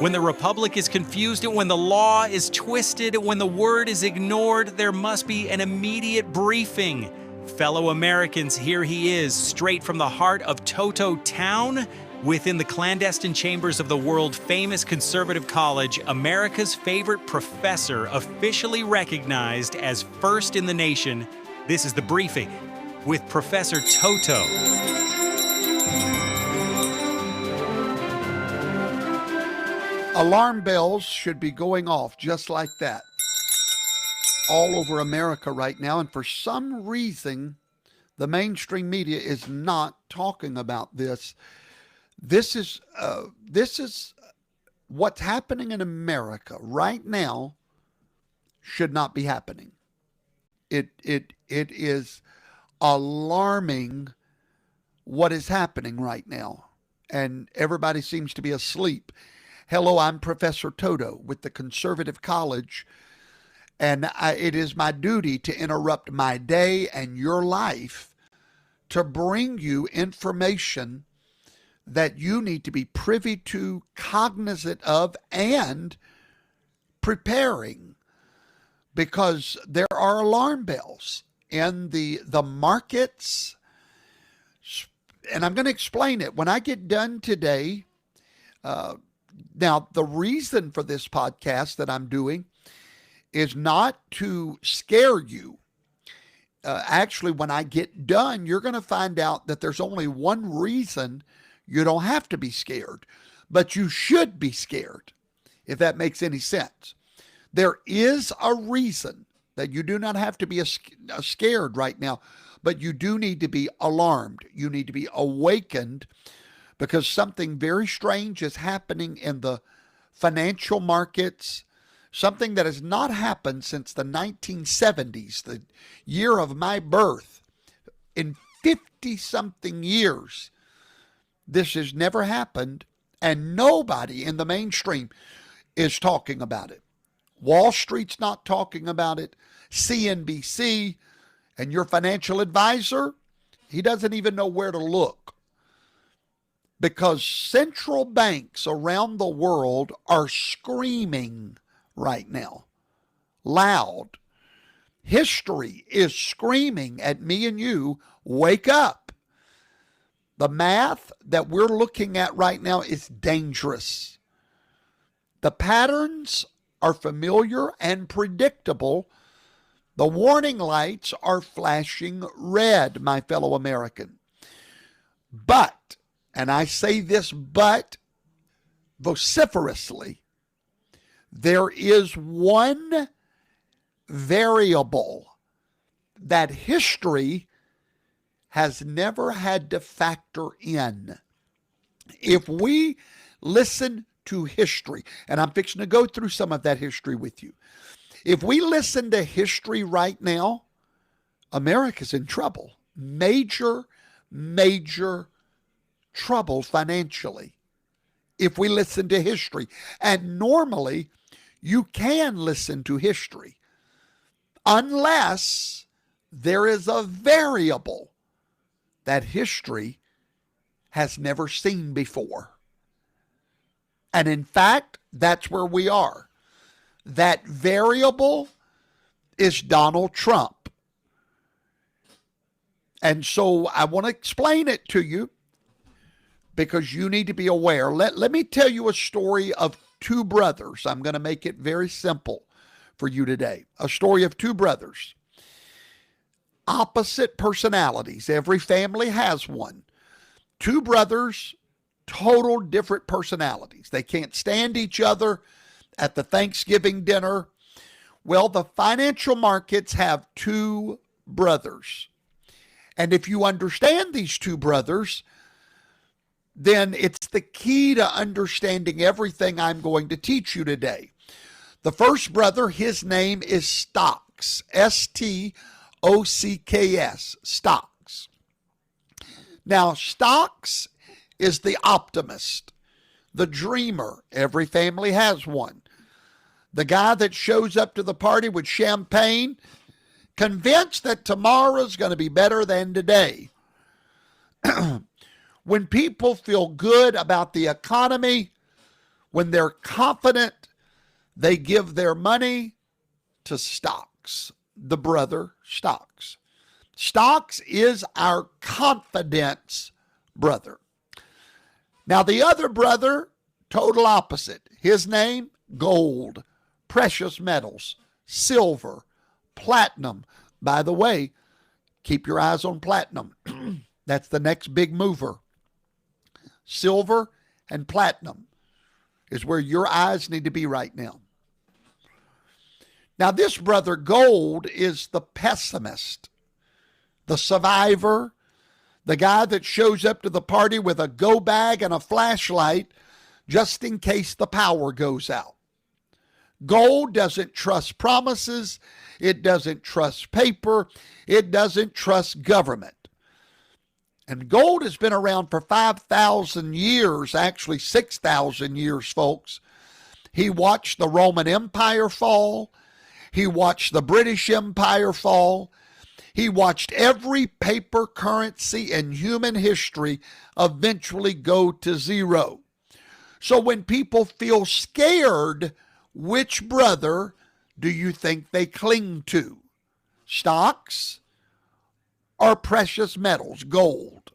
When the republic is confused and when the law is twisted, when the word is ignored, there must be an immediate briefing. Fellow Americans, here he is, straight from the heart of Toto town, within the clandestine chambers of the world-famous conservative college, America's favorite professor, officially recognized as first in the nation. This is The Briefing with Professor Toto. Alarm bells should be going off just like that all over America right now. And for some reason, the mainstream media is not talking about this. This is what's happening in America right now should not be happening. It is alarming what is happening right now. And everybody seems to be asleep. Hello, I'm Professor Toto with the Conservative College, and it is my duty to interrupt my day and your life to bring you information that you need to be privy to, cognizant of, and preparing, because there are alarm bells in the markets, and I'm going to explain it when I get done today. Now, the reason for this podcast that I'm doing is not to scare you. Actually, when I get done, you're going to find out that there's only one reason you don't have to be scared, but you should be scared, if that makes any sense. There is a reason that you do not have to be scared right now, but you do need to be alarmed. You need to be awakened, because something very strange is happening in the financial markets, something that has not happened since the 1970s, the year of my birth. In 50-something years, this has never happened, and nobody in the mainstream is talking about it. Wall Street's not talking about it. CNBC and your financial advisor, he doesn't even know where to look. Because central banks around the world are screaming right now, loud. History is screaming at me and you, wake up. The math that we're looking at right now is dangerous. The patterns are familiar and predictable. The warning lights are flashing red, my fellow American. But, and I say this but vociferously, there is one variable that history has never had to factor in. If we listen to history, and I'm fixing to go through some of that history with you. If we listen to history right now, America's in trouble. Major trouble financially if we listen to history. And normally you can listen to history unless there is a variable that history has never seen before. And in fact, that's where we are. That variable is Donald Trump. And so I want to explain it to you, because you need to be aware. Let me tell you a story of two brothers. I'm going to make it very simple for you today. A story of two brothers. Opposite personalities. Every family has one. Two brothers, total different personalities. They can't stand each other at the Thanksgiving dinner. Well, the financial markets have two brothers. And if you understand these two brothers, then it's the key to understanding everything I'm going to teach you today. The first brother, his name is Stocks, S-T-O-C-K-S, Stocks. Now, Stocks is the optimist, the dreamer. Every family has one. The guy that shows up to the party with champagne, convinced that tomorrow's going to be better than today. When people feel good about the economy, When they're confident, they give their money to stocks. The brother stocks. Stocks is our confidence brother. Now the other brother, total opposite. His name, gold, precious metals, silver, platinum. By the way, keep your eyes on platinum. That's the next big mover. Silver and platinum is where your eyes need to be right now. Now, this brother gold is the pessimist, the survivor, the guy that shows up to the party with a go bag and a flashlight just in case the power goes out. Gold doesn't trust promises. It doesn't trust paper. It doesn't trust government. And gold has been around for 5,000 years, actually 6,000 years, folks. He watched the Roman Empire fall. He watched the British Empire fall. He watched every paper currency in human history eventually go to zero. So when people feel scared, which brother do you think they cling to? Stocks or precious metals, gold?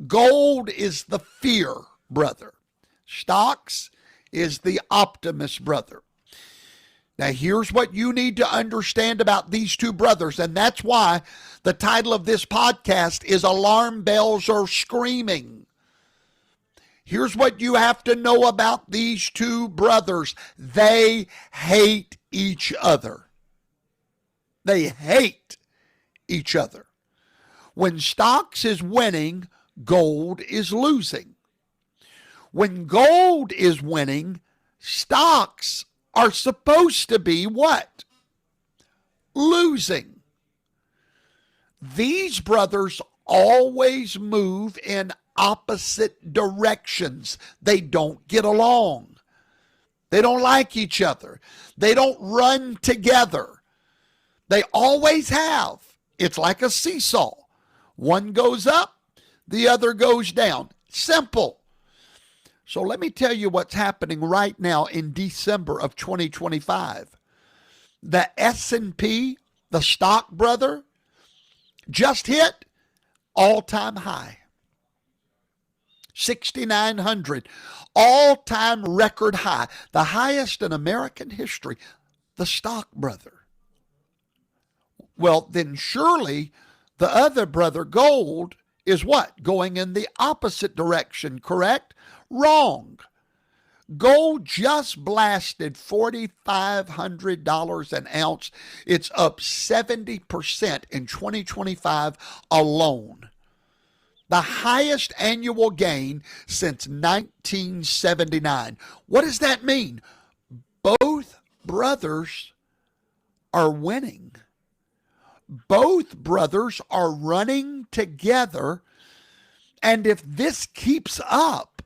Gold is the fear brother. Stocks is the optimist brother. Now, here's what you need to understand about these two brothers, and that's why the title of this podcast is Alarm Bells Are Screaming. Here's what you have to know about these two brothers. They hate each other. They hate each other. When stocks is winning, gold is losing. When gold is winning, stocks are supposed to be what? Losing. These brothers always move in opposite directions. They don't get along. They don't like each other. They don't run together. They always have. It's like a seesaw. One goes up, the other goes down. Simple. So let me tell you what's happening right now in December of 2025. The S&P, the stock brother, just hit all-time high. 6,900, all-time record high, the highest in American history, the stock brother. Well, then surely the other brother, gold, is what? Going in the opposite direction, correct? Wrong. Gold just blasted $4,500 an ounce. It's up 70% in 2025 alone. The highest annual gain since 1979. What does that mean? Both brothers are winning. Both brothers are running together. And if this keeps up,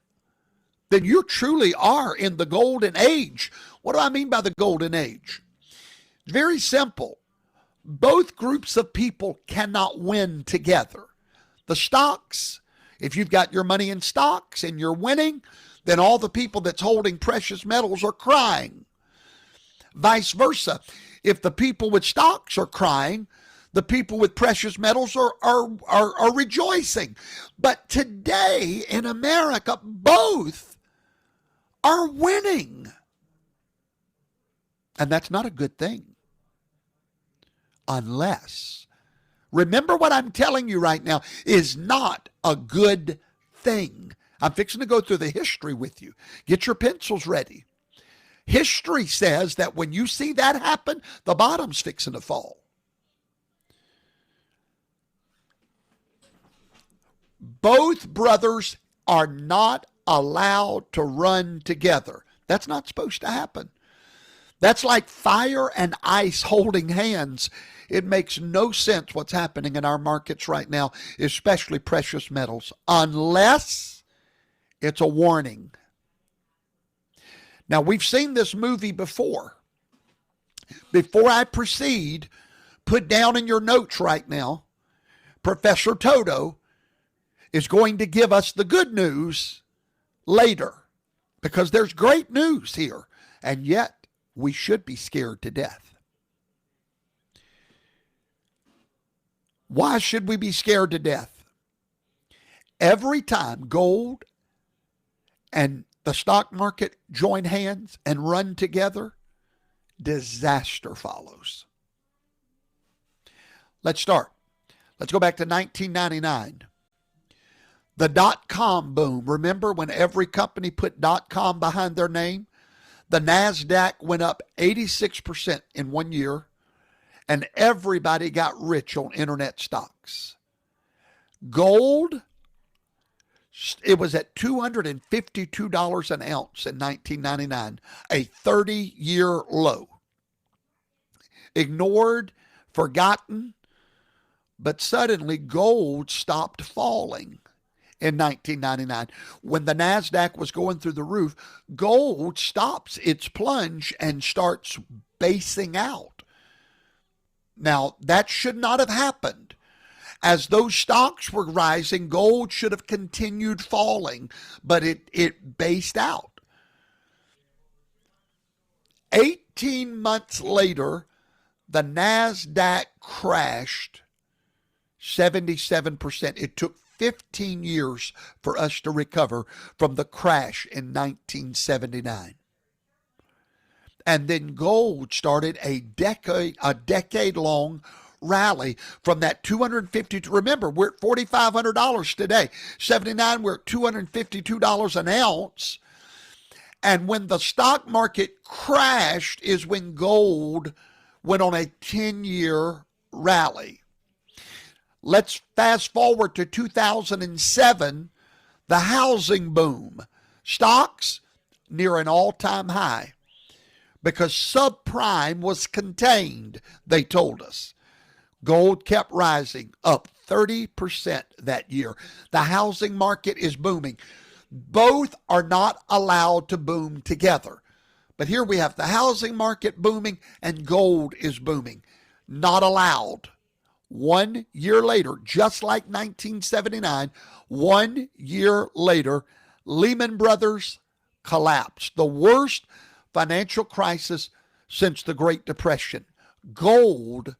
then you truly are in the golden age. What do I mean by the golden age? Very simple. Both groups of people cannot win together. The stocks, if you've got your money in stocks and you're winning, then all the people that's holding precious metals are crying. Vice versa. If the people with stocks are crying, the people with precious metals are rejoicing. But today in America, both are winning. And that's not a good thing. Unless, remember what I'm telling you right now is not a good thing. I'm fixing to go through the history with you. Get your pencils ready. History says that when you see that happen, the bottom's fixing to fall. Both brothers are not allowed to run together. That's not supposed to happen. That's like fire and ice holding hands. It makes no sense what's happening in our markets right now, especially precious metals, unless it's a warning. Now, we've seen this movie before. Before I proceed, put down in your notes right now, Professor Toto is going to give us the good news later. because there's great news here, and yet we should be scared to death. Why should we be scared to death? Every time gold and the stock market join hands and run together, disaster follows. Let's start. Let's go back to 1999. The dot-com boom. Remember when every company put .com behind their name? The NASDAQ went up 86% in 1 year, and everybody got rich on internet stocks. Gold, it was at $252 an ounce in 1999, a 30-year low. Ignored, forgotten, but suddenly gold stopped falling in 1999. When the NASDAQ was going through the roof, gold stops its plunge and starts basing out. Now, that should not have happened. As those stocks were rising, gold should have continued falling, but it based out. 18 months later, the NASDAQ crashed 77%. It took 15 years for us to recover from the crash in 1979. And then gold started a decade-long rally from that 250. Remember, we're at $4,500 today. 79, we're at $252 an ounce. And when the stock market crashed is when gold went on a 10-year rally. Let's fast forward to 2007, the housing boom. Stocks near an all-time high because subprime was contained, they told us. Gold kept rising, up 30% that year. The housing market is booming. Both are not allowed to boom together. But here we have the housing market booming and gold is booming. Not allowed. 1 year later, just like 1979, 1 year later, Lehman Brothers collapsed. The worst financial crisis since the Great Depression. Gold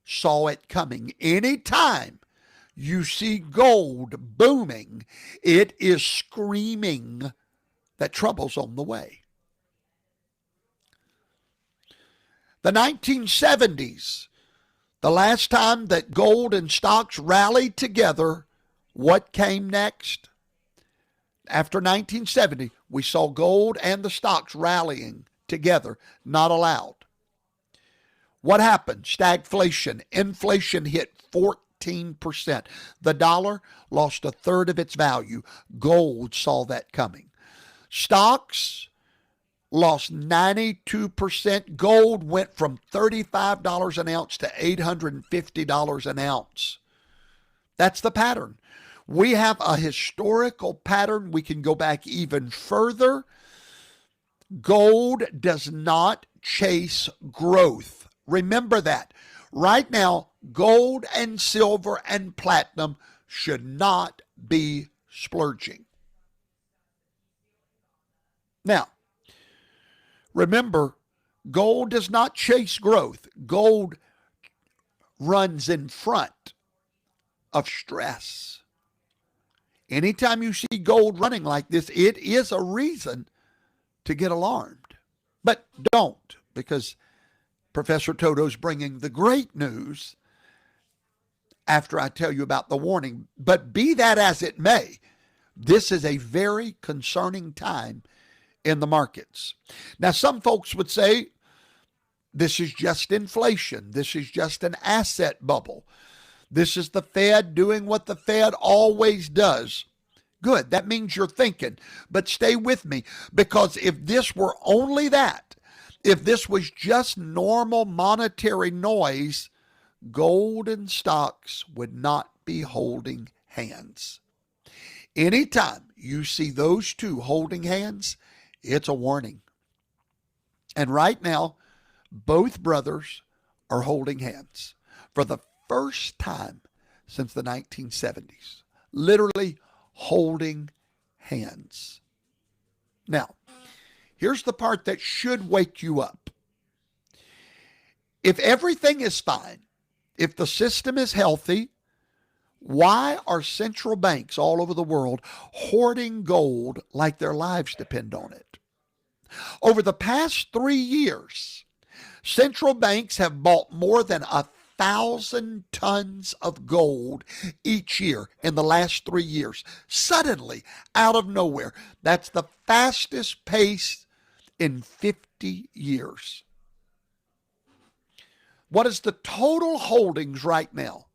saw it coming. Anytime you see gold booming, it is screaming that trouble's on the way. The 1970s, the last time that gold and stocks rallied together, what came next? After 1970, we saw gold and the stocks rallying together, not allowed. What happened? Stagflation. Inflation hit 14%. The dollar lost a third of its value. Gold saw that coming. Stocks lost 92%. Gold went from $35 an ounce to $850 an ounce. That's the pattern. We have a historical pattern. We can go back even further. Gold does not chase growth. Remember that. Right now, gold and silver and platinum should not be splurging. Now, remember, gold does not chase growth. Gold runs in front of stress. Anytime you see gold running like this, it is a reason to get alarmed. But don't, because Professor Toto's bringing the great news after I tell you about the warning. But be that as it may, this is a very concerning time in the markets. Now, some folks would say this is just inflation. This is just an asset bubble. This is the Fed doing what the Fed always does. Good, that means you're thinking. But stay with me, because if this were only that, if this was just normal monetary noise, gold and stocks would not be holding hands. Anytime you see those two holding hands, it's a warning. And right now, both brothers are holding hands for the first time since the 1970s. Literally holding hands. Now, here's the part that should wake you up. If everything is fine, if the system is healthy, why are central banks all over the world hoarding gold like their lives depend on it? Over the past 3 years, central banks have bought more than 1,000 tons of gold each year in the last 3 years. Suddenly, out of nowhere. That's the fastest pace in 50 years. What is the total holdings right now?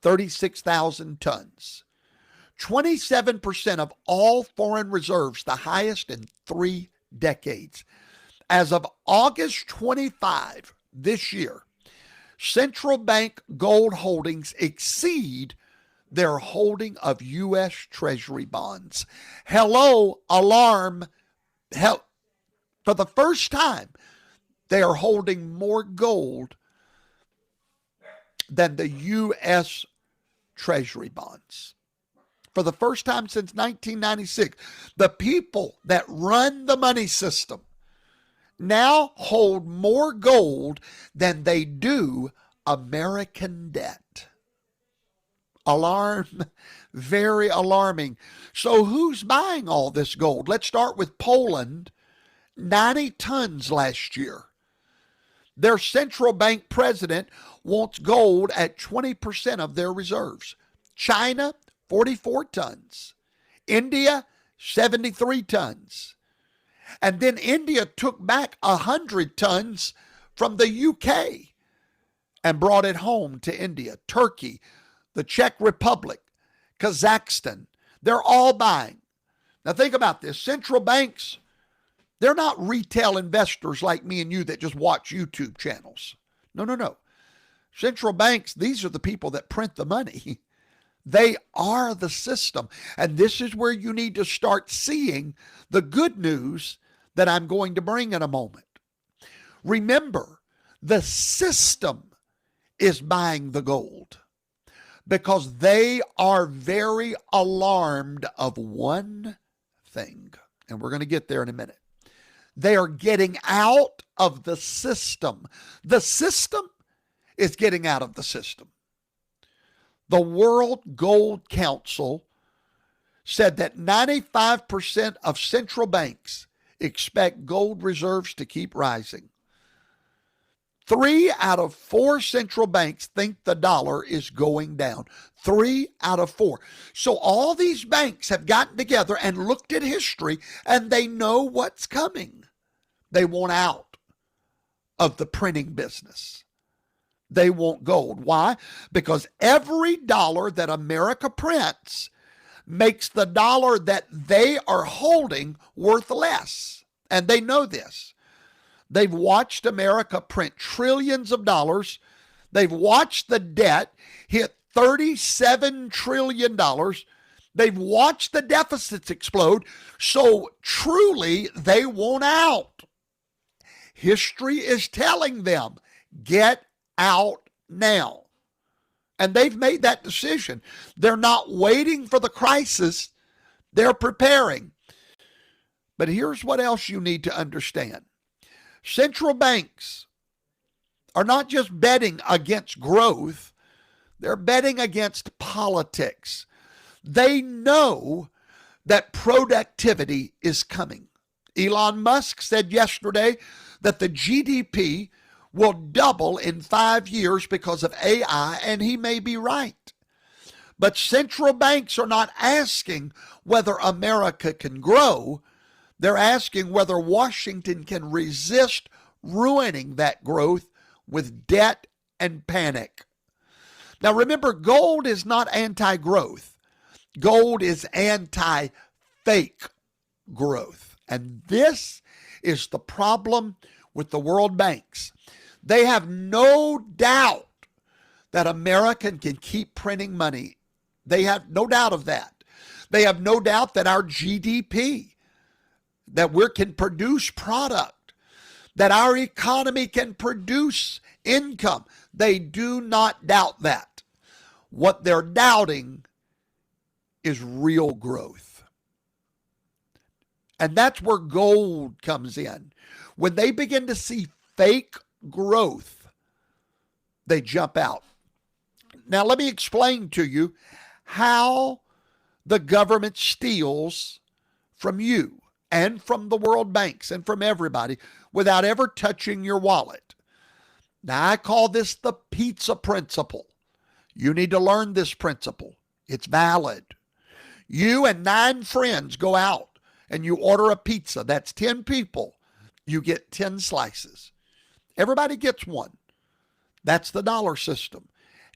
36,000 tons. 27% of all foreign reserves, the highest in 3 decades. As of August 25 this year, central bank gold holdings exceed their holding of U.S. Treasury bonds. Hello, alarm. For the first time, they are holding more gold than the U.S. Treasury bonds. For the first time since 1996, the people that run the money system now hold more gold than they do American debt. Alarm, very alarming. So who's buying all this gold? Let's start with Poland, 90 tons last year. Their central bank president wants gold at 20% of their reserves. China, 44 tons. India, 73 tons. And then India took back 100 tons from the UK and brought it home to India. Turkey, the Czech Republic, Kazakhstan, they're all buying. Now think about this. Central banks, they're not retail investors like me and you that just watch YouTube channels. No. Central banks, these are the people that print the money. They are the system. And this is where you need to start seeing the good news that I'm going to bring in a moment. Remember, the system is buying the gold because they are very alarmed of one thing. And we're going to get there in a minute. They are getting out of the system. The system is getting out of the system. The World Gold Council said that 95% of central banks expect gold reserves to keep rising. 3 out of 4 central banks think the dollar is going down. 3 out of 4. So all these banks have gotten together and looked at history, and they know what's coming. They want out of the printing business. They want gold. Why? Because every dollar that America prints makes the dollar that they are holding worth less. And they know this. They've watched America print trillions of dollars. They've watched the debt hit $37 trillion. They've watched the deficits explode. So truly, they want out. History is telling them, get out now. And they've made that decision. They're not waiting for the crisis. They're preparing. But here's what else you need to understand. Central banks are not just betting against growth, they're betting against politics. They know that productivity is coming. Elon Musk said yesterday that the GDP will double in 5 years because of AI, and he may be right. But central banks are not asking whether America can grow. They're asking whether Washington can resist ruining that growth with debt and panic. Now remember, gold is not anti-growth. Gold is anti-fake growth. And this is the problem with the world banks. They have no doubt that America can keep printing money. They have no doubt of that. They have no doubt that our GDP, that we can produce product, that our economy can produce income. They do not doubt that. What they're doubting is real growth. And that's where gold comes in. When they begin to see fake growth, they jump out. Now, let me explain to you how the government steals from you and from the world banks and from everybody without ever touching your wallet. Now, I call this the pizza principle. You need to learn this principle. It's valid. You and 9 friends go out and you order a pizza. That's 10 people. You get 10 slices. Everybody gets one. That's the dollar system.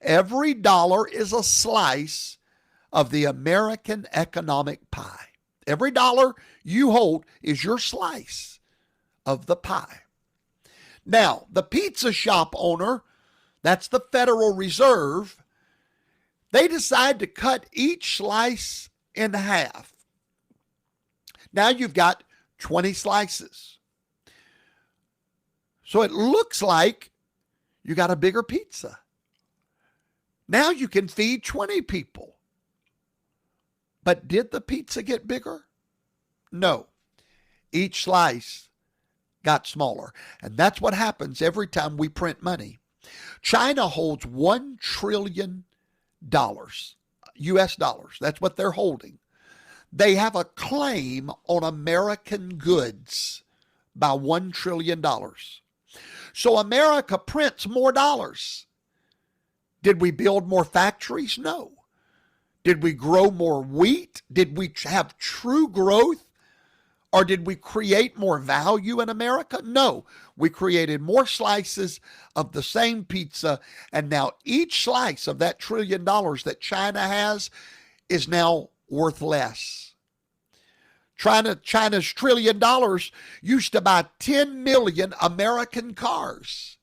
Every dollar is a slice of the American economic pie. Every dollar you hold is your slice of the pie. Now, the pizza shop owner, that's the Federal Reserve, they decide to cut each slice in half. Now you've got 20 slices. So it looks like you got a bigger pizza. Now you can feed 20 people. But did the pizza get bigger? No. Each slice got smaller. And that's what happens every time we print money. China holds $1 trillion, US dollars. That's what they're holding. They have a claim on American goods by $1 trillion. So America prints more dollars. Did we build more factories? No. Did we grow more wheat? Did we have true growth? Or did we create more value in America? No. We created more slices of the same pizza, and now each slice of that $1 trillion that China has is now worth less. China's $1 trillion used to buy 10 million American cars.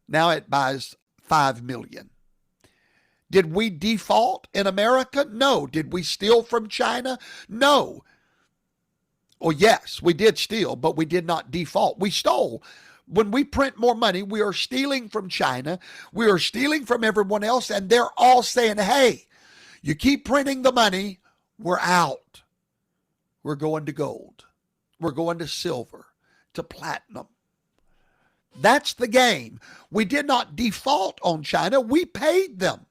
Now it buys 5 million. Did we default in America? No. Did we steal from China? No. Well, yes, we did steal, but we did not default. We stole. When we print more money, we are stealing from China. We are stealing from everyone else, and they're all saying, hey, you keep printing the money, we're out. We're going to gold. We're going to silver, to platinum. That's the game. We did not default on China. We paid them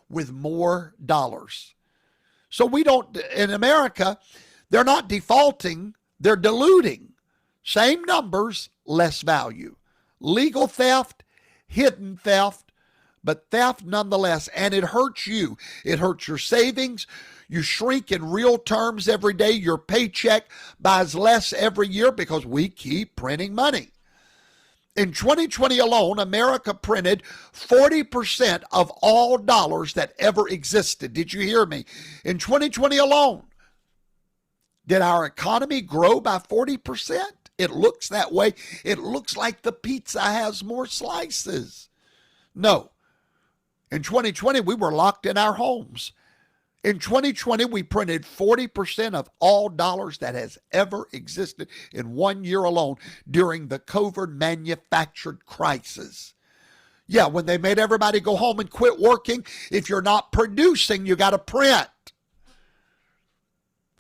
with more dollars. So we don't, in America, they're not defaulting, they're diluting. Same numbers, less value. Legal theft, hidden theft, but theft nonetheless. And it hurts you. It hurts your savings. You shrink in real terms every day. Your paycheck buys less every year because we keep printing money. In 2020 alone, America printed 40% of all dollars that ever existed. Did you hear me? In 2020 alone, did our economy grow by 40%? It looks that way. It looks like the pizza has more slices. No. In 2020, we were locked in our homes. In 2020, we printed 40% of all dollars that has ever existed in 1 year alone during the COVID manufactured crisis. Yeah, when they made everybody go home and quit working, if you're not producing, you got to print.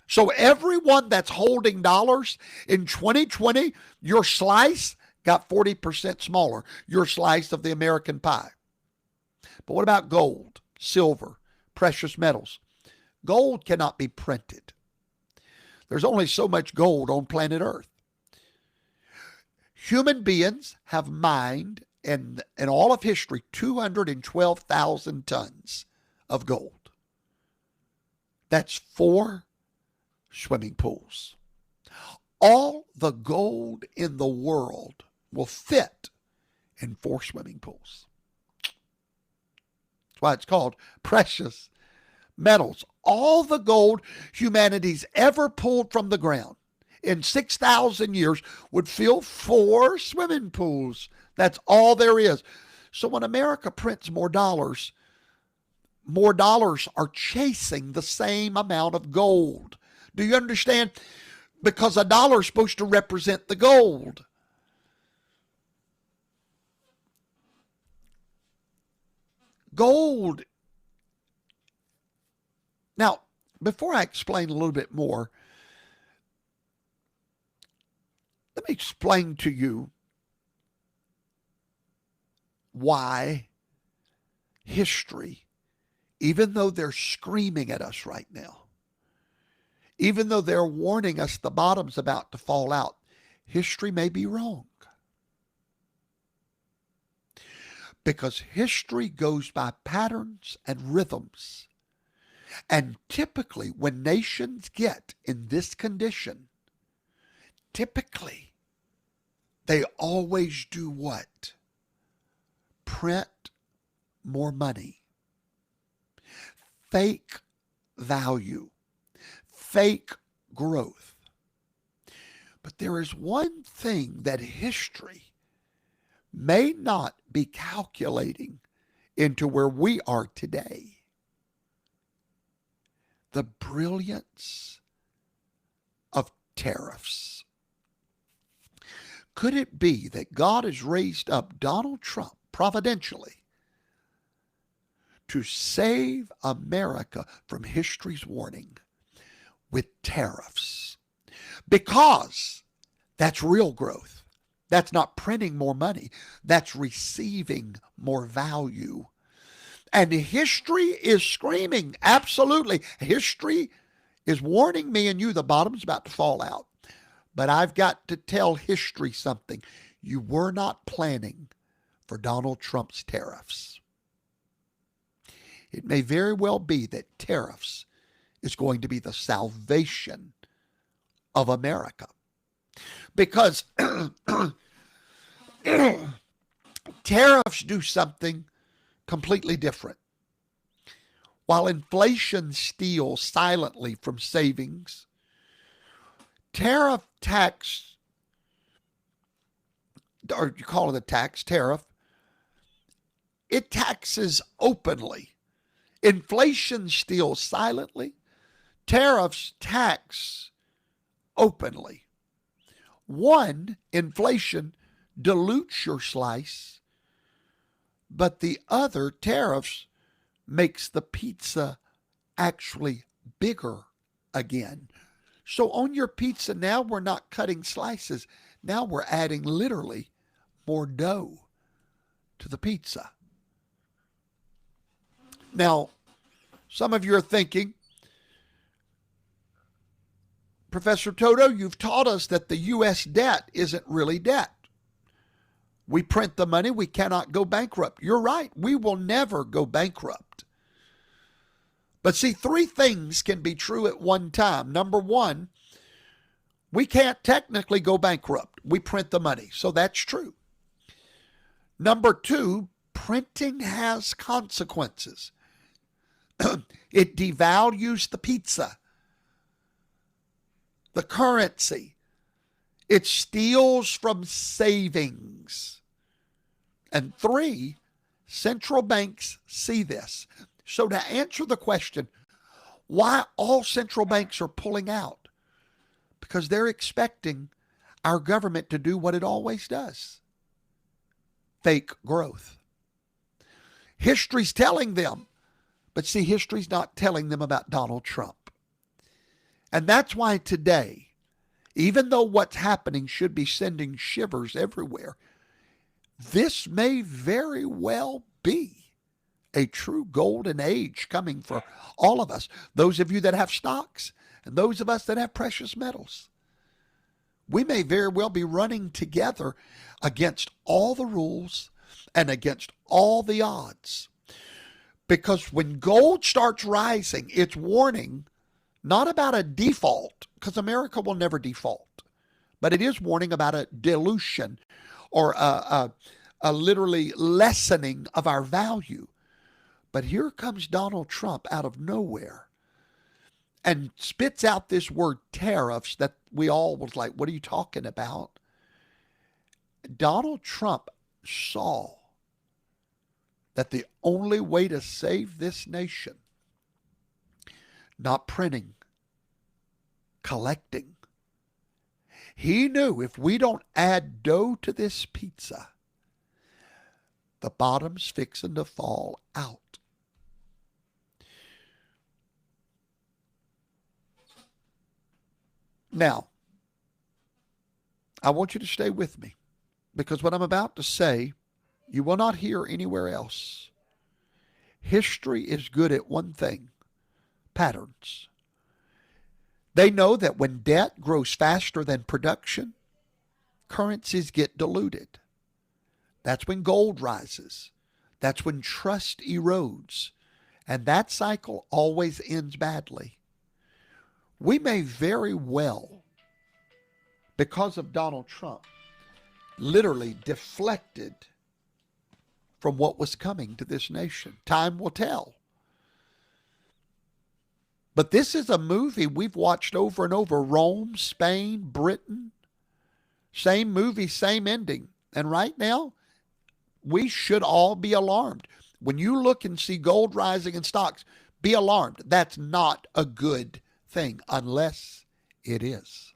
So everyone that's holding dollars in 2020, your slice got 40% smaller, your slice of the American pie. But what about gold, silver, precious metals? Gold cannot be printed. There's only so much gold on planet Earth. Human beings have mined in all of history 212,000 tons of gold. That's 4 swimming pools. All the gold in the world will fit in 4 swimming pools. That's why it's called precious metals. All the gold humanity's ever pulled from the ground in 6,000 years would fill 4 swimming pools. That's all there is. So when America prints more dollars are chasing the same amount of gold. Do you understand? Because a dollar is supposed to represent the gold. Gold. Now, before I explain a little bit more, Let me explain to you why history, even though they're screaming at us right now, even though they're warning us the bottom's about to fall out, history may be wrong. Because history goes by patterns and rhythms. And typically, when nations get in this condition, typically, they always do what? Print more money. Fake value. Fake growth. But there is one thing that history may not be calculating into where we are today. The brilliance of tariffs. Could it be that God has raised up Donald Trump providentially to save America from history's warning with tariffs? Because that's real growth. That's not printing more money. That's receiving more value. And history is screaming, absolutely. History is warning me and you the bottom's about to fall out. But I've got to tell history something. You were not planning for Donald Trump's tariffs. It may very well be that tariffs is going to be the salvation of America. Because tariffs do something completely different. While inflation steals silently from savings, tariff tax, or you call it a tax, tariff, it taxes openly. Inflation steals silently. Tariffs tax openly. One, inflation dilutes your slice, but the other, tariffs, makes the pizza actually bigger again. So on your pizza now, we're not cutting slices. Now we're adding literally more dough to the pizza. Now, some of you are thinking, Professor Toto, you've taught us that the U.S. debt isn't really debt. We print the money, we cannot go bankrupt. You're right, we will never go bankrupt. But see, three things can be true at one time. Number one, we can't technically go bankrupt. We print the money, so that's true. Number two, printing has consequences. It devalues the pizza, the currency. It steals from savings. And three, central banks see this. So to answer the question, why all central banks are pulling out? Because they're expecting our government to do what it always does. Fake growth. History's telling them, but see, history's not telling them about Donald Trump. And that's why today, even though what's happening should be sending shivers everywhere, this may very well be a true golden age coming for all of us. Those of you that have stocks and those of us that have precious metals. We may very well be running together against all the rules and against all the odds. Because when gold starts rising, it's warning not about a default, because America will never default, but it is warning about a dilution or a literally lessening of our value. But here comes Donald Trump out of nowhere and spits out this word tariffs that we all was like, what are you talking about? Donald Trump saw that the only way to save this nation, not printing, collecting. He knew if we don't add dough to this pizza, the bottom's fixing to fall out. Now, I want you to stay with me because what I'm about to say, you will not hear anywhere else. History is good at one thing: patterns. They know that when debt grows faster than production, currencies get diluted. That's when gold rises. That's when trust erodes. And that cycle always ends badly. We may very well, because of Donald Trump, literally deflected from what was coming to this nation. Time will tell. But this is a movie we've watched over and over. Rome, Spain, Britain. Same movie, same ending. And right now, we should all be alarmed. When you look and see gold rising in stocks, be alarmed. That's not a good thing unless it is.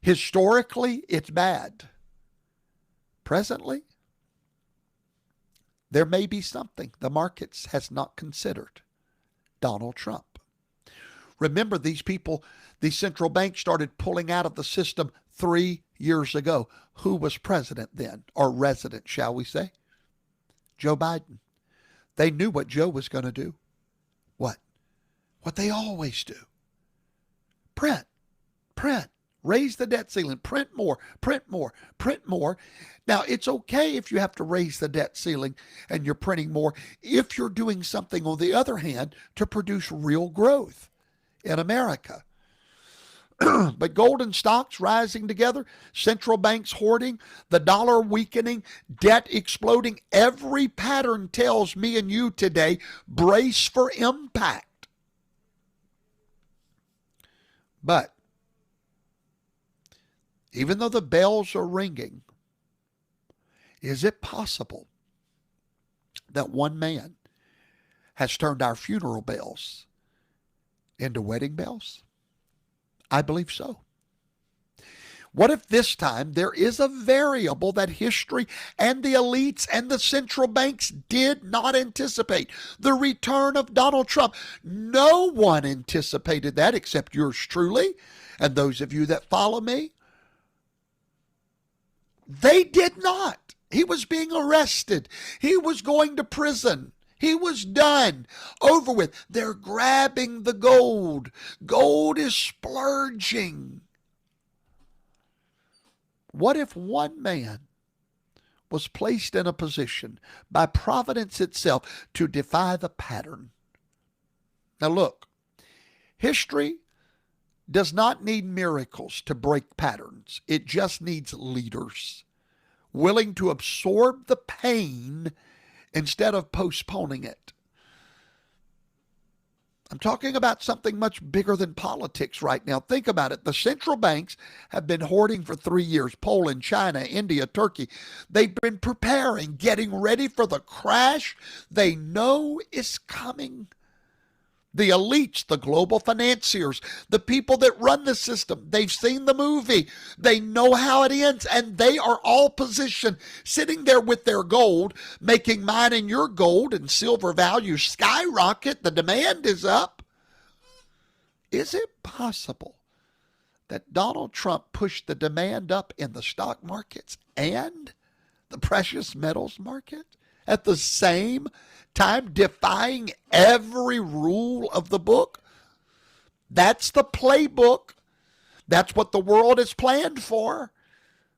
Historically, it's bad. Presently, there may be something the markets has not considered. Donald Trump. Remember, these people, these central banks started pulling out of the system 3 years ago. Who was president then, or resident, shall we say? Joe Biden. They knew what Joe was going to do. What? What they always do. Print. Raise the debt ceiling. Print more. Now, it's okay if you have to raise the debt ceiling and you're printing more if you're doing something, on the other hand, to produce real growth in America. But gold and stocks rising together, central banks hoarding, the dollar weakening, debt exploding. Every pattern tells me and you today, brace for impact. But even though the bells are ringing, is it possible that one man has turned our funeral bells into wedding bells? I believe so. What if this time there is a variable that history and the elites and the central banks did not anticipate? The return of Donald Trump. No one anticipated that except yours truly and those of you that follow me. They did not. He was being arrested. He was going to prison. He was done, over with. They're grabbing the gold. Gold is splurging. What if one man was placed in a position by providence itself to defy the pattern? Now look, history does not need miracles to break patterns. It just needs leaders willing to absorb the pain instead of postponing it. I'm talking about something much bigger than politics right now. Think about it. The central banks have been hoarding for 3 years. Poland, China, India, Turkey. They've been preparing, getting ready for the crash they know is coming. The elites, the global financiers, the people that run the system, they've seen the movie. They know how it ends, and they are all positioned, sitting there with their gold, making mine and your gold and silver values skyrocket. The demand is up. Is it possible that Donald Trump pushed the demand up in the stock markets and the precious metals market at the same time, defying every rule of the book? That's the playbook. That's what the world is planned for.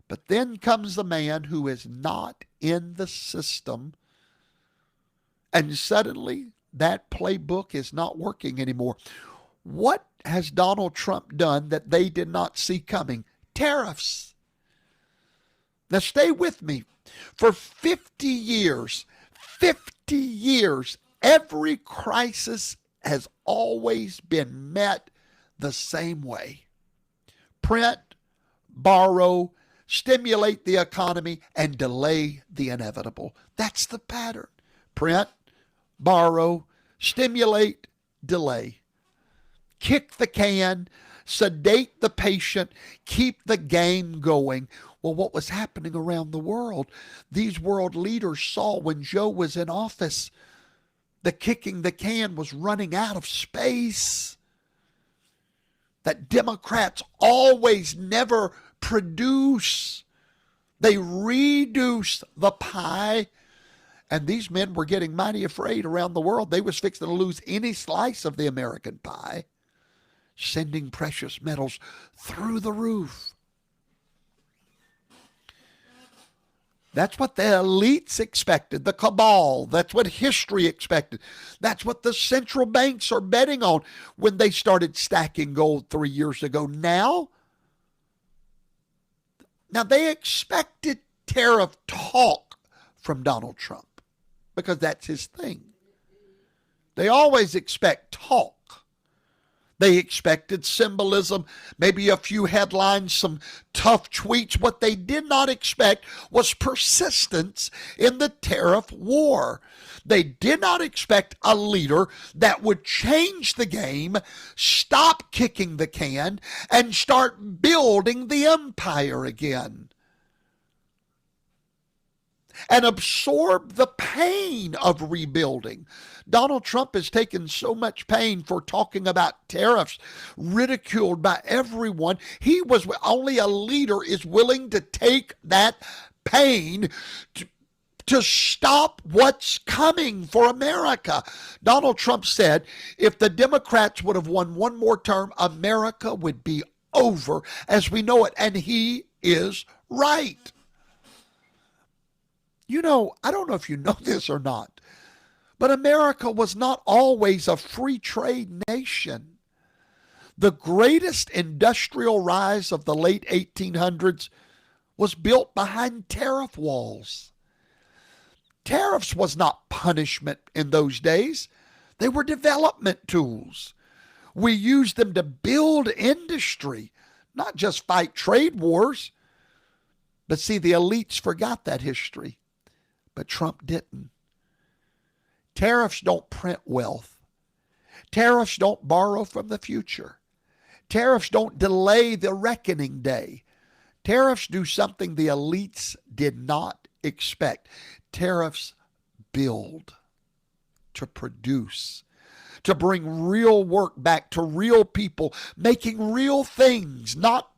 But then comes the man who is not in the system, and suddenly that playbook is not working anymore. What has Donald Trump done that they did not see coming? Tariffs. Now stay with me. For 50 years, every crisis has always been met the same way. Print, borrow, stimulate the economy, and delay the inevitable. That's the pattern. Print, borrow, stimulate, delay. Kick the can, sedate the patient, keep the game going. Well, what was happening around the world? These world leaders saw when Joe was in office, the kicking the can was running out of space. that Democrats always never produce. They reduce the pie. And these men were getting mighty afraid around the world. They was fixing to lose any slice of the American pie, sending precious metals through the roof. That's what the elites expected, the cabal. That's what history expected. That's what the central banks are betting on when they started stacking gold 3 years ago. Now they expected tariff talk from Donald Trump because that's his thing. They always expect talk. They expected symbolism, maybe a few headlines, some tough tweets. What they did not expect was persistence in the tariff war. They did not expect a leader that would change the game, stop kicking the can, and start building the empire again. And absorb the pain of rebuilding. Donald Trump has taken so much pain for talking about tariffs, ridiculed by everyone. He was only a leader is willing to take that pain to stop what's coming for America. Donald Trump said if the Democrats would have won one more term, America would be over as we know it. And he is right. You know, I don't know if you know this or not, but America was not always a free trade nation. The greatest industrial rise of the late 1800s was built behind tariff walls. Tariffs was not punishment in those days. They were development tools. We used them to build industry, not just fight trade wars. But see, the elites forgot that history. But Trump didn't. Tariffs don't print wealth. Tariffs don't borrow from the future. Tariffs don't delay the reckoning day. Tariffs do something the elites did not expect. Tariffs build, to produce, to bring real work back to real people, making real things, not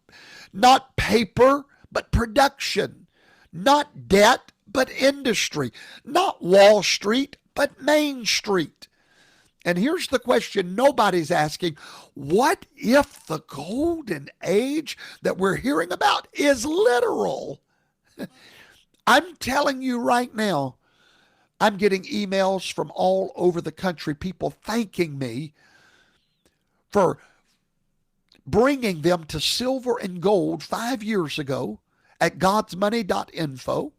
paper, but production, not debt, but industry, not Wall Street, but Main Street. And here's the question nobody's asking. What if the golden age that we're hearing about is literal? I'm telling you right now, I'm getting emails from all over the country, people thanking me for bringing them to silver and gold 5 years ago at godsmoney.info.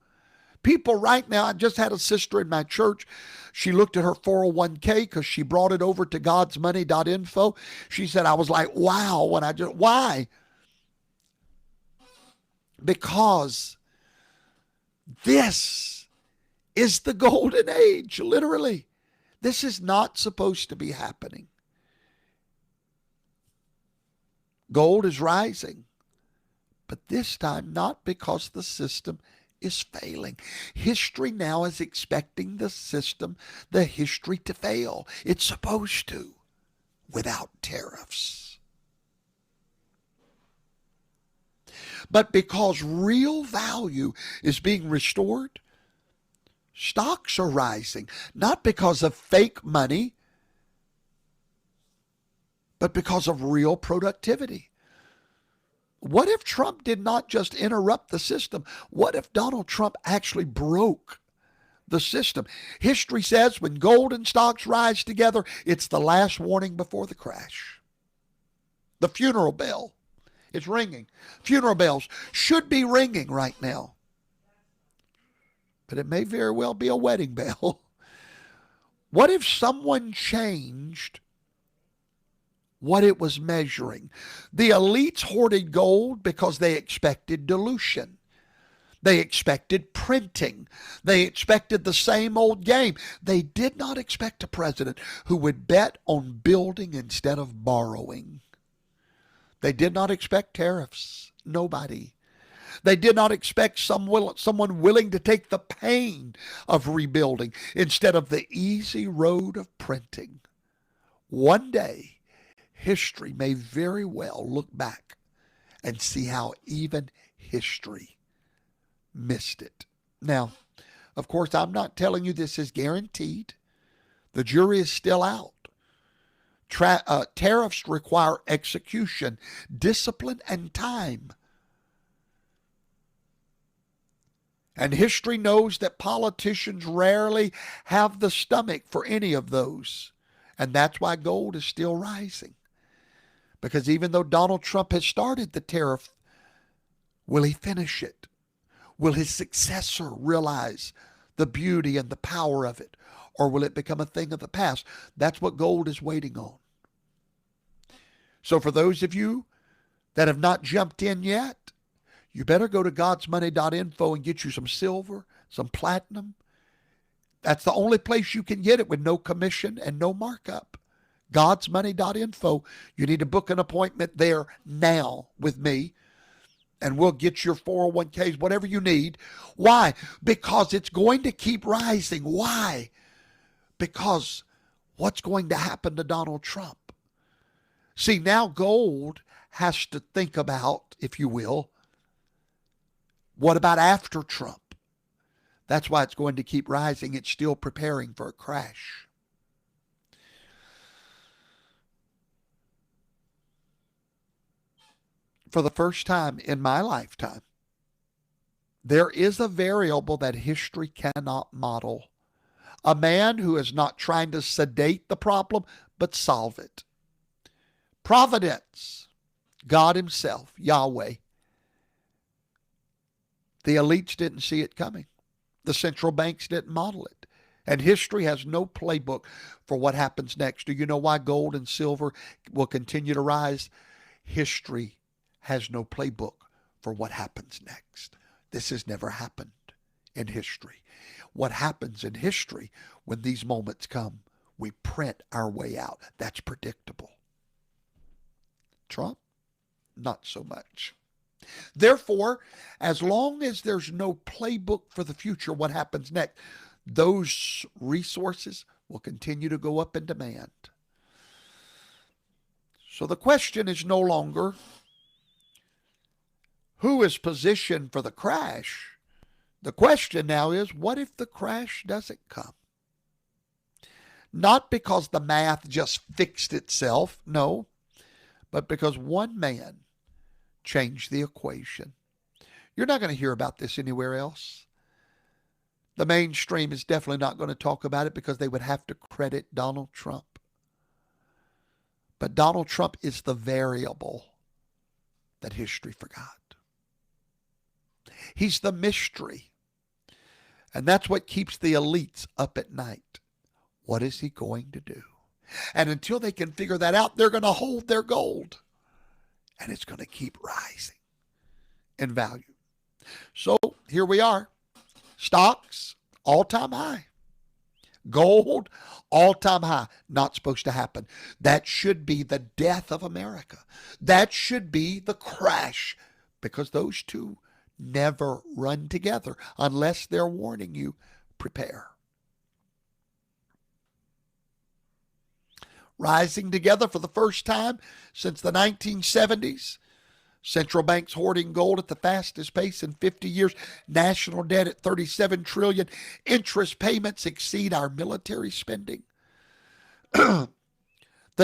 People right now, I just had a sister in my church. She looked at her 401k because she brought it over to godsmoney.info. She said, I was like, wow. Why? Because this is the golden age, literally. This is not supposed to be happening. Gold is rising, but this time not because the system is failing. History now is expecting the system, the history to fail. It's supposed to, without tariffs. But because real value is being restored, stocks are rising, not because of fake money, but because of real productivity. What if Trump did not just interrupt the system? What if Donald Trump actually broke the system? History says when gold and stocks rise together, it's the last warning before the crash. The funeral bell is ringing. Funeral bells should be ringing right now. But it may very well be a wedding bell. What if someone changed what it was measuring? The elites hoarded gold because they expected dilution. They expected printing. They expected the same old game. They did not expect a president who would bet on building instead of borrowing. They did not expect tariffs. Nobody. They did not expect someone willing to take the pain of rebuilding instead of the easy road of printing. One day, history may very well look back and see how even history missed it. Now, of course, I'm not telling you this is guaranteed. The jury is still out. Tariffs require execution, discipline, and time. And history knows that politicians rarely have the stomach for any of those. And that's why gold is still rising. Because even though Donald Trump has started the tariff, will he finish it? Will his successor realize the beauty and the power of it? Or will it become a thing of the past? That's what gold is waiting on. So for those of you that have not jumped in yet, you better go to godsmoney.info and get you some silver, some platinum. That's the only place you can get it with no commission and no markup. godsmoney.info. You need to book an appointment there now with me, and we'll get your 401ks, whatever you need. Why? Because it's going to keep rising. Why? Because what's going to happen to Donald Trump? See, now gold has to think about, if you will, what about after Trump? That's why it's going to keep rising. It's still preparing for a crash. For the first time in my lifetime, there is a variable that history cannot model. A man who is not trying to sedate the problem, but solve it. Providence, God himself, Yahweh. The elites didn't see it coming. The central banks didn't model it. And history has no playbook for what happens next. Do you know why gold and silver will continue to rise? History has no playbook for what happens next. This has never happened in history. What happens in history when these moments come, we print our way out. That's predictable. Trump, not so much. Therefore, as long as there's no playbook for the future, what happens next, those resources will continue to go up in demand. So the question is no longer who is positioned for the crash. The question now is, what if the crash doesn't come? Not because the math just fixed itself, no, but because one man changed the equation. You're not going to hear about this anywhere else. The mainstream is definitely not going to talk about it because they would have to credit Donald Trump. But Donald Trump is the variable that history forgot. He's the mystery. And that's what keeps the elites up at night. What is he going to do? And until they can figure that out, they're going to hold their gold. And it's going to keep rising in value. So here we are. Stocks, all-time high. Gold, all-time high. Not supposed to happen. That should be the death of America. That should be the crash, because those two never run together unless they're warning you, prepare. Rising together for the first time since the 1970s. Central banks hoarding gold at the fastest pace in 50 years. National debt at $37 trillion. Interest payments exceed our military spending. The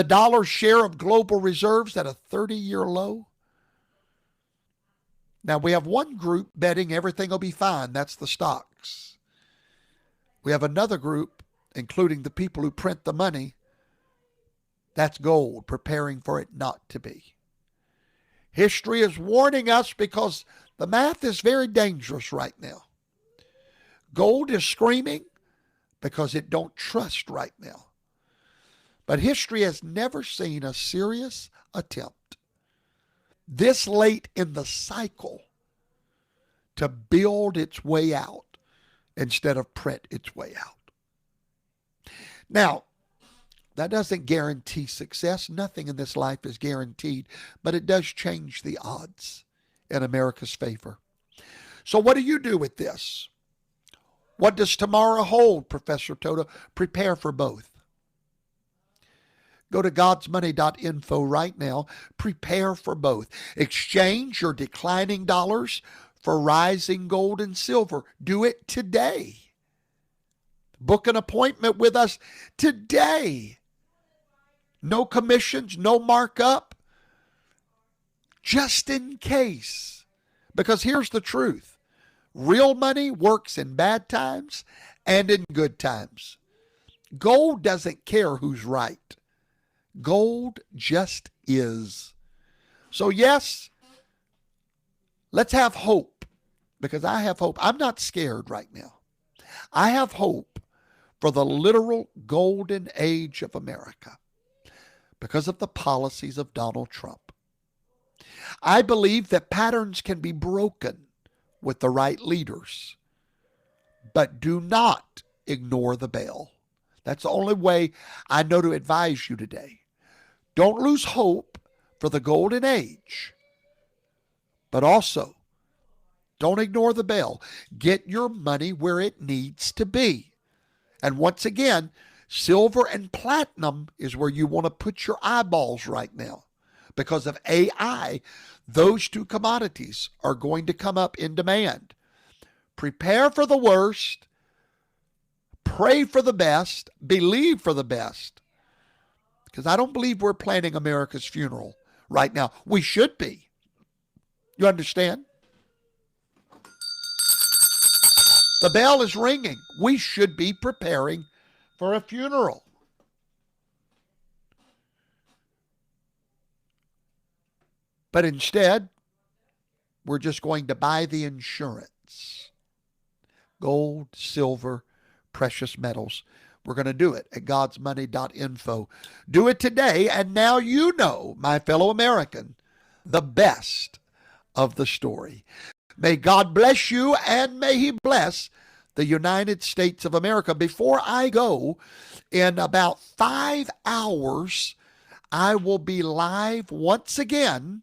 dollar's share of global reserves at a 30-year low. Now, we have one group betting everything will be fine. That's the stocks. We have another group, including the people who print the money. That's gold, preparing for it not to be. History is warning us because the math is very dangerous right now. Gold is screaming because it don't trust right now. But history has never seen a serious attempt this late in the cycle to build its way out instead of print its way out. Now, that doesn't guarantee success. Nothing in this life is guaranteed, but it does change the odds in America's favor. So what do you do with this? What does tomorrow hold, Professor Toto? Prepare for both. Go to godsmoney.info right now. Prepare for both. Exchange your declining dollars for rising gold and silver. Do it today. Book an appointment with us today. No commissions, no markup. Just in case. Because here's the truth. Real money works in bad times and in good times. Gold doesn't care who's right. Gold just is. So yes, let's have hope, because I have hope. I'm not scared right now. I have hope for the literal golden age of America because of the policies of Donald Trump. I believe that patterns can be broken with the right leaders, but do not ignore the bell. That's the only way I know to advise you today. Don't lose hope for the golden age, but also don't ignore the bell. Get your money where it needs to be. And once again, silver and platinum is where you want to put your eyeballs right now. Because of AI, those two commodities are going to come up in demand. Prepare for the worst, pray for the best, believe for the best. Because I don't believe we're planning America's funeral right now. We should be. You understand? The bell is ringing. We should be preparing for a funeral. But instead, we're just going to buy the insurance. Gold, silver, precious metals. We're going to do it at godsmoney.info. Do it today, and now you know, my fellow American, the best of the story. May God bless you, and may He bless the United States of America. Before I go, in about 5 hours, I will be live once again.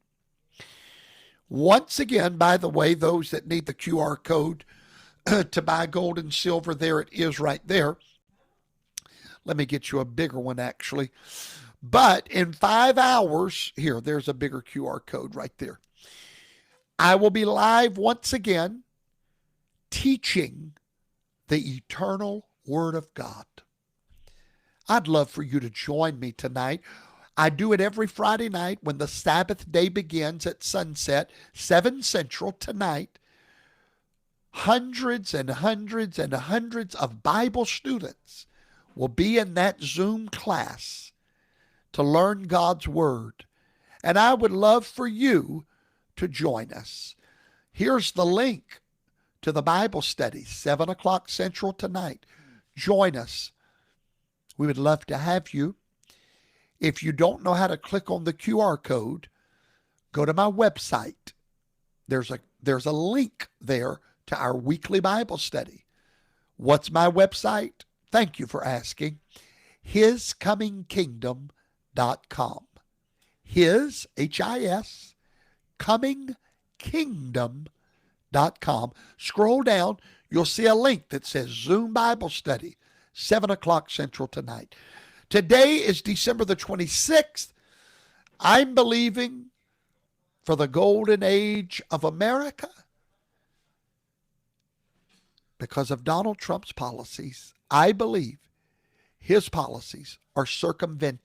Once again, by the way, those that need the QR code to buy gold and silver, there it is right there. Let me get you a bigger one, actually. But in 5 hours, here, there's a bigger QR code right there. I will be live once again teaching the eternal Word of God. I'd love for you to join me tonight. I do it every Friday night when the Sabbath day begins at sunset, 7 Central tonight. Hundreds and hundreds and hundreds of Bible students will be in that Zoom class to learn God's Word. And I would love for you to join us. Here's the link to the Bible study, 7 o'clock Central tonight. Join us. We would love to have you. If you don't know how to click on the QR code, go to my website. There's a link there to our weekly Bible study. What's my website? Thank you for asking. hiscomingkingdom.com. His, H-I-S, comingkingdom.com. Scroll down, you'll see a link that says Zoom Bible Study, 7 o'clock Central tonight. Today is December the 26th. I'm believing for the golden age of America because of Donald Trump's policies. I believe his policies are circumventing